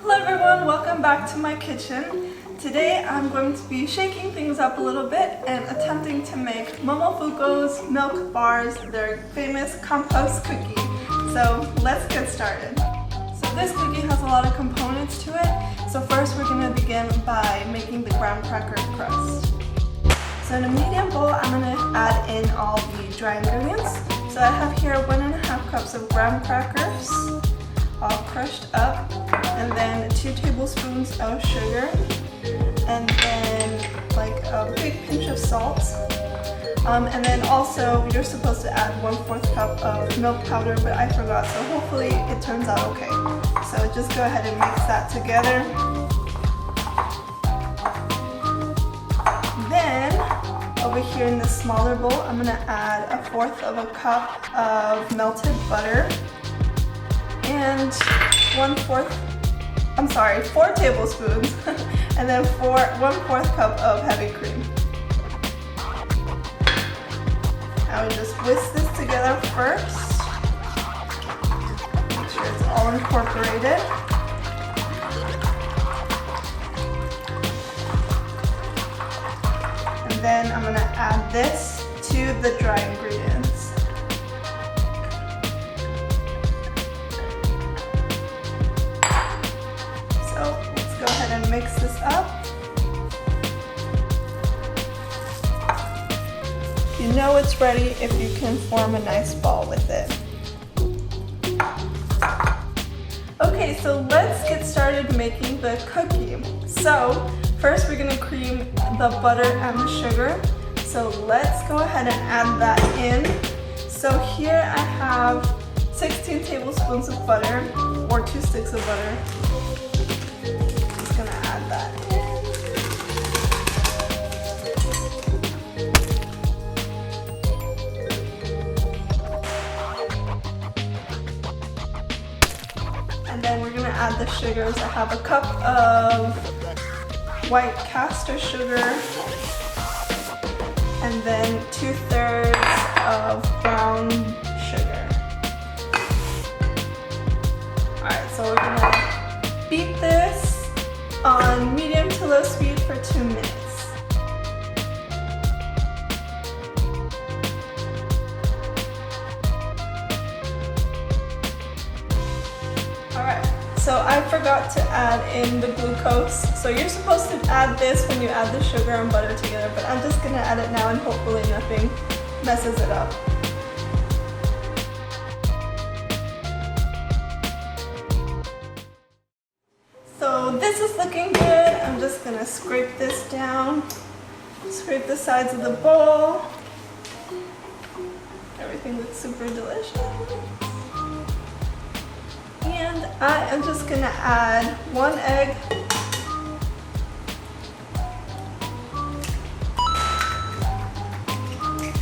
Hello everyone, welcome back to my kitchen. Today I'm going to be shaking things up a little bit and attempting to make Momofuku's milk bars, their famous compost cookie. So let's get started. So this cookie has a lot of components to it. So first we're going to begin by making the graham cracker crust. So in a medium bowl I'm going to add in all the dry ingredients. So I have here 1.5 cups of graham crackers, all crushed up, and then 2 tablespoons of sugar, and then like a big pinch of salt. And then also you're supposed to add 1/4 cup of milk powder, but I forgot, so hopefully it turns out okay. So just go ahead and mix that together. Then over here in the smaller bowl, I'm gonna add 1/4 cup of melted butter and 4 tablespoons and then 1/4 cup of heavy cream. I would just whisk this together first. Make sure it's all incorporated. And then I'm going to add this to the dry ingredients. So let's go ahead and mix this up. You know it's ready if you can form a nice ball with it. Okay, so let's get started making the cookie. So first we're gonna cream the butter and the sugar. So let's go ahead and add that in. So here I have 16 tablespoons of butter, or 2 sticks of butter. Just gonna add that in. And then we're gonna add the sugars. I have a cup of white castor sugar, and then 2/3 of brown sugar. Alright, so we're gonna beat this on medium to low speed for 2 minutes. Alright, so I forgot to add in the glucose. So you're supposed to add this when you add the sugar and butter together, but I'm just gonna add it now and hopefully nothing messes it up. So this is looking good. I'm just gonna scrape this down, scrape the sides of the bowl. Everything looks super delicious. And I am just gonna add 1 egg,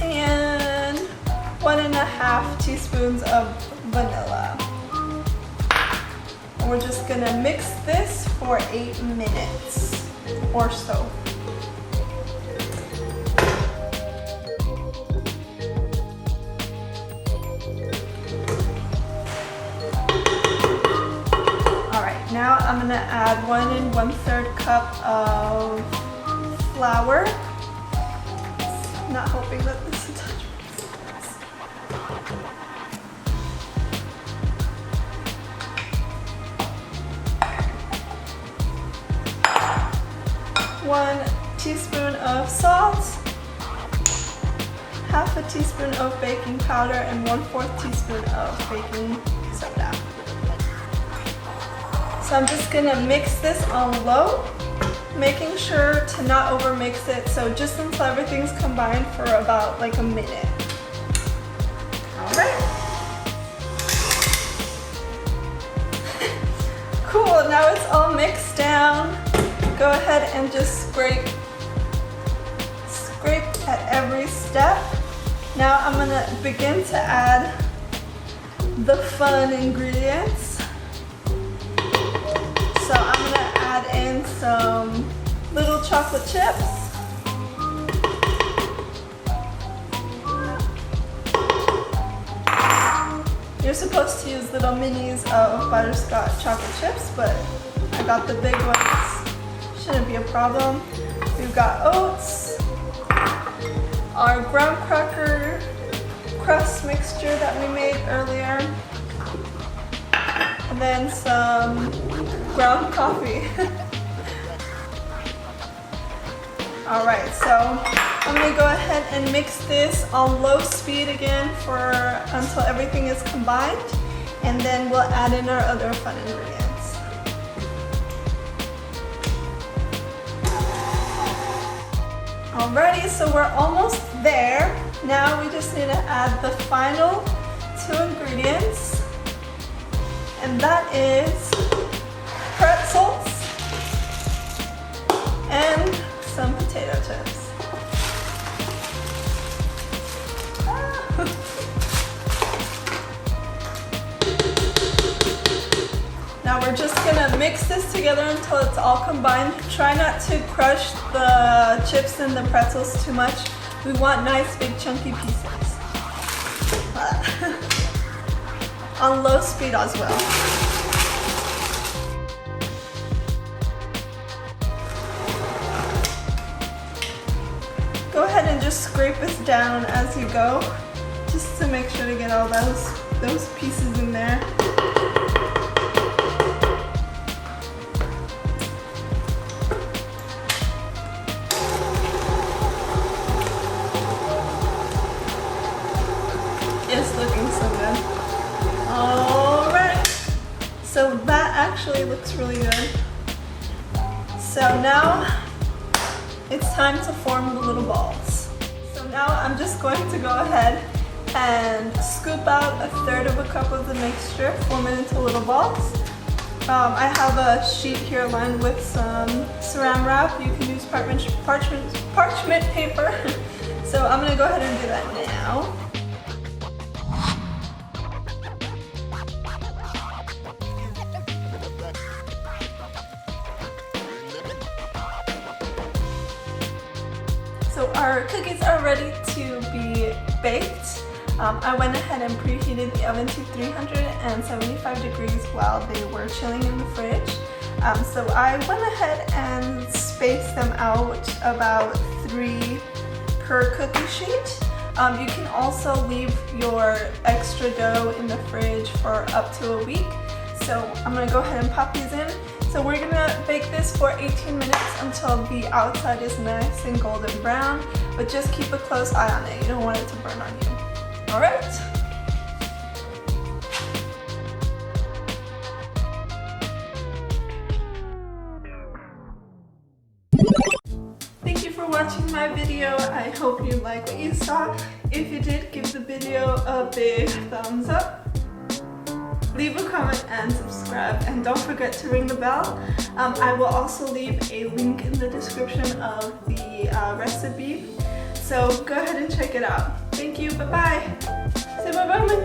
and 1.5 teaspoons of vanilla. And we're just gonna mix this for 8 minutes or so. Now I'm going to add 1 1/3 cup of flour. Not hoping that this will touch my 1 teaspoon of salt, 1/2 teaspoon of baking powder, and 1/4 teaspoon of baking soda. So I'm just gonna mix this on low, making sure to not over mix it, so just until everything's combined for about like a minute. Alright. Cool, now it's all mixed down. Go ahead and just scrape at every step. Now I'm gonna begin to add the fun ingredients. So I'm gonna add in some little chocolate chips. You're supposed to use little minis of butterscotch chocolate chips, but I got the big ones. Shouldn't be a problem. We've got oats, our graham cracker crust mixture that we made earlier, and then some ground coffee. Alright, so I'm going to go ahead and mix this on low speed again until everything is combined, and then we'll add in our other fun ingredients. Alrighty, so we're almost there. Now we just need to add the final 2 ingredients, and that is pretzels and some potato chips. Now we're just gonna mix this together until it's all combined. Try not to crush the chips and the pretzels too much. We want nice big chunky pieces. On low speed as well. Go ahead and just scrape this down as you go, just to make sure to get all those pieces in there. It's looking so good. Alright, so that actually looks really good. So now it's time to form the little balls. So now I'm just going to go ahead and scoop out 1/3 of a cup of the mixture, form it into little balls. I have a sheet here lined with some saran wrap. You can use parchment paper. So I'm gonna go ahead and do that now. So our cookies are ready to be baked. I went ahead and preheated the oven to 375 degrees while they were chilling in the fridge. So I went ahead and spaced them out about 3 per cookie sheet. You can also leave your extra dough in the fridge for up to a week. So I'm gonna go ahead and pop these in. So we're gonna bake this for 18 minutes until the outside is nice and golden brown, but just keep a close eye on it. You don't want it to burn on you. All right. Thank you for watching my video. I hope you liked what you saw. If you did, give the video a big thumbs up. Leave a comment and subscribe, and don't forget to ring the bell. I will also leave a link in the description of the recipe, so go ahead and check it out. Thank you, bye-bye. Say bye-bye.